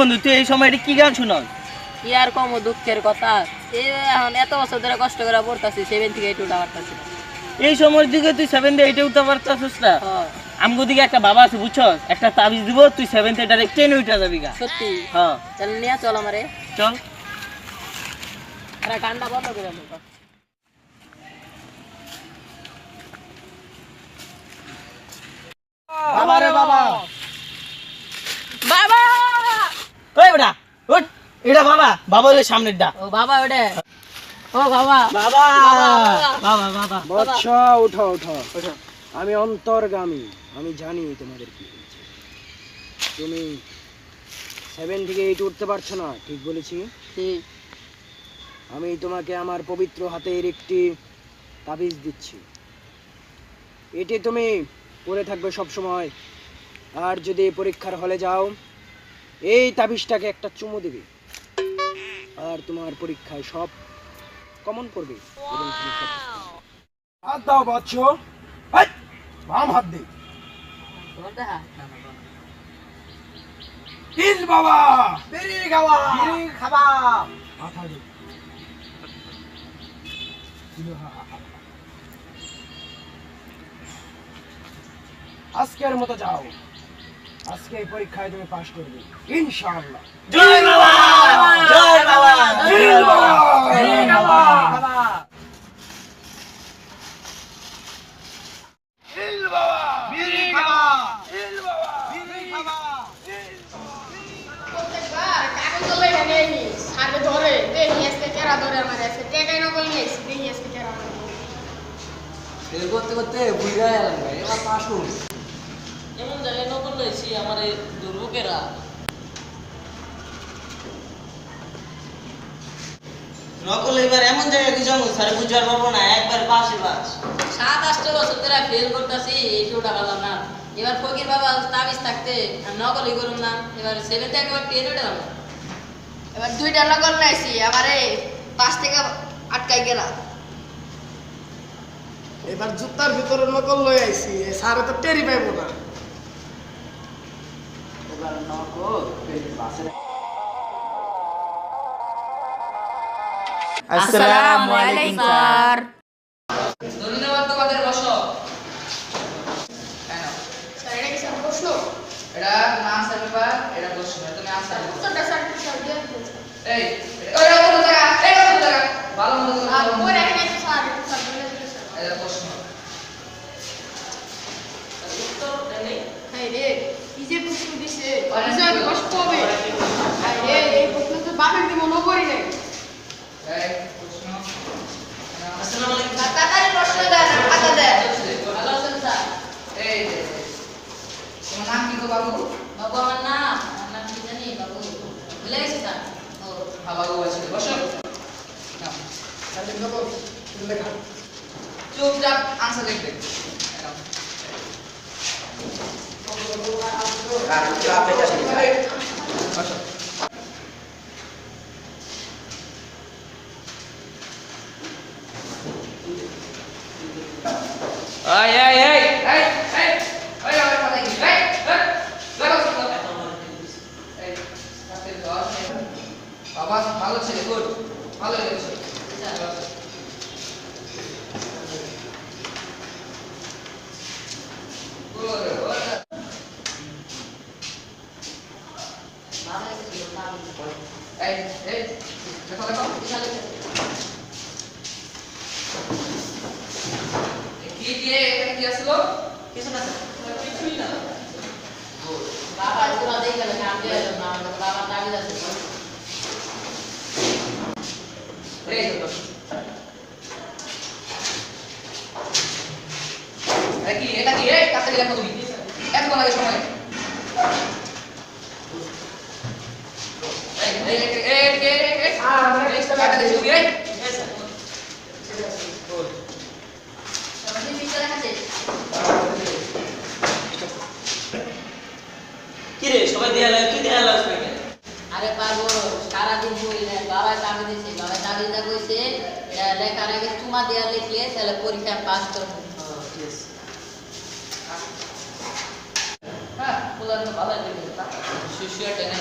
বন্ধু তুই এই সময় কি গান শুনস? কি আর কম দুঃখের কথা, এই এখন এত বছর ধরে কষ্ট করে পড়তাছি 7 থেকে 8 উঠা পারতাছি। এই সময়ের দিকে তুই 7 থেকে 8 উঠতে পারতাছিস না? আমগো দিকে একটা বাবা আছে বুঝছস, একটা তাবিজ দিব, তুই 7 থেকে ডাইরেক্ট 10 উঠা যাবি গা। সত্যি? হ্যাঁ তাহলে নিয়ে চল আমারে। চল। আরে গানটা বন্ধ করে দাও। বাবা রে বাবা, বাবা ওই বেটা ওঠ, এটা বাবা, বাবা ওই সামনের দা। ও বাবা ওটা, ও বাবা বাবা বাবা বাবা বৎস উঠো উঠো। আমি অন্তর্গামী, আমি জানি তোমাদের কি হয়েছে। তুমি 7 থেকে 8 উঠতে পারছো না, ঠিক বলেছি? ঠিক। আমি তোমাকে আমার পবিত্র হাতের একটি তাবিজ দিচ্ছি, এটি তুমি পরে থাকবে সব সময়। আর যদি পরীক্ষার হলে যাও, এই তাবিজটাকে একটা চুমু দিবে, আর তোমার পরীক্ষায় সব কমন পড়বে এবং তুমি হাত দাও বৎস, বাম হাত দে। ইল বাবা বেরি খাওয়া, বেরি খাবা, মাথা দে। আজকের মতো যাও, আজকে এই পরীক্ষায় তুমি পাস করবে ইনশাআল্লাহ। জয় বাবা, জয় বাবা, জয় বাবা, জয় বাবা। ইল বাবা বেরি খাওয়া, ইল বাবা বেরি খাওয়া। প্রত্যেকবার কাগজ লই না নেই সারে ধরে দেখি আজকে কেরা ধরে আমার আছে টেকাই না কই নেই দেখি আজকে কেরা আমার এই করতে করতে বুঝা গেলাম ভাই, এবার পাশুন এমন জায়গায় নকল লইছি আমার এই দুর্ভোগেরা। নকল এবার এমন জায়গায় কি জন্ম স্যার বুঝবার পারবো না, একবার পাশে বাস। 7-8 বছর ধরে ফেল করতেছি, এইটা উঠা পারলাম না। এবার ফকির বাবা তাবিজ থাকতে আমি নকলই করুম না, এবার 7 থেকে একবার 10 উঠে যাবো। এবার দুইটা নকল নাইছি আমারে 5 থেকে আটকাই গেলা। এবার জুতার ভিতরে নকল লই আইছি, সারে তো টেরি পাইবো না। এবার নকল পাশে। আসসালামু আলাইকুম স্যার। ধন্যবাদ তোমাদের, বসো। স্যার এটা কি স্যার প্রশ্ন? এটা না আনসার পেপার, এটা প্রশ্ন, তুমি আনসার দাও। উত্তরটা স্যার দিয়ে দিন স্যার। এই ওই কত টাকা, এই কত টাকা, ভালো মতো করে আর বলো। ওই রাখি নাই তো স্যার, স্যার বলে দিন স্যার। এটা প্রশ্ন, উত্তর নেই। হাই রে কি যে প্রশ্ন দিছে, কি যে আমি কষ্ট হবে। হাই রে এই প্রশ্ন তো বাপের কি মনে করি নাই। এই প্রশ্ন, আসসালামু আলাইকুম। তাড়াতাড়ি প্রশ্ন দেন, খাতা দেন। ভালো আছেন স্যার? এই যে তোমার নাম কি গো বাবু? বাবু আমার নাম কি জানি বাবু, ভুলে গেছি স্যার। ও বাবু আছে, বসো। নাও তাহলে নকল লেখা। চুপচাপ আনসার লিখবে। আর আপনি কাছে বসো। এই এই এই এই এই ওই আমার কথা কি এই লাগো এই সাথে 10 বাবা ভালো ছেলে, গুড, ভালো হয়েছে। এই এই দেখো দেখো কি দিয়ে এখানে কি আসলো? কিছু না স্যার, কিছুই না। বাবা এগুলো দেই গেল, কাম দিয়ে এলো না, বাবা তাবিজ আছে। এই তো এটা কি এই কাছে লেখো তুমি, এত কোন লাগে সময়। এই এই এই এই এই আর আমরা এক্সট্রা কাটা দিছি এই কিরে সবাই দেয়ালে কি দেয়ালে আসবে? আরে পাগল, সারাদিন বই নাই, বাবা তাবিজ দিছে, বাবা তাবিজটা কইছে এটা লেখার আগে চুমা দেয়া লিখলে তাহলে পরীক্ষা পাস করব। ঠিক আছে। হ্যাঁ, বলার তো ভালো লাগে, শিশুয়া টেনে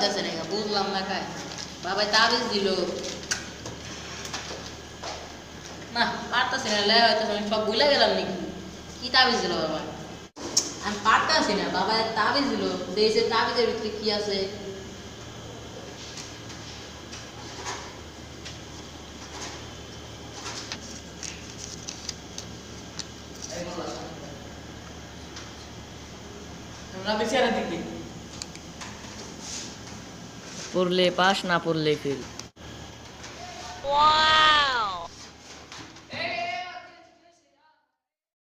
পারতেছে না বুঝলাম না কাই বাবাই তাবিজ দিল না পারতেছি না লে হয়তো আমি সব ভুলে গেলাম নাকি কি তাবিজ দিল বাবা আমি পারতেছি না বাবা তাবিজ দিল দেশে তাবিজের ভিতরে কি আছে পড়লে পাস না পড়লে ফেল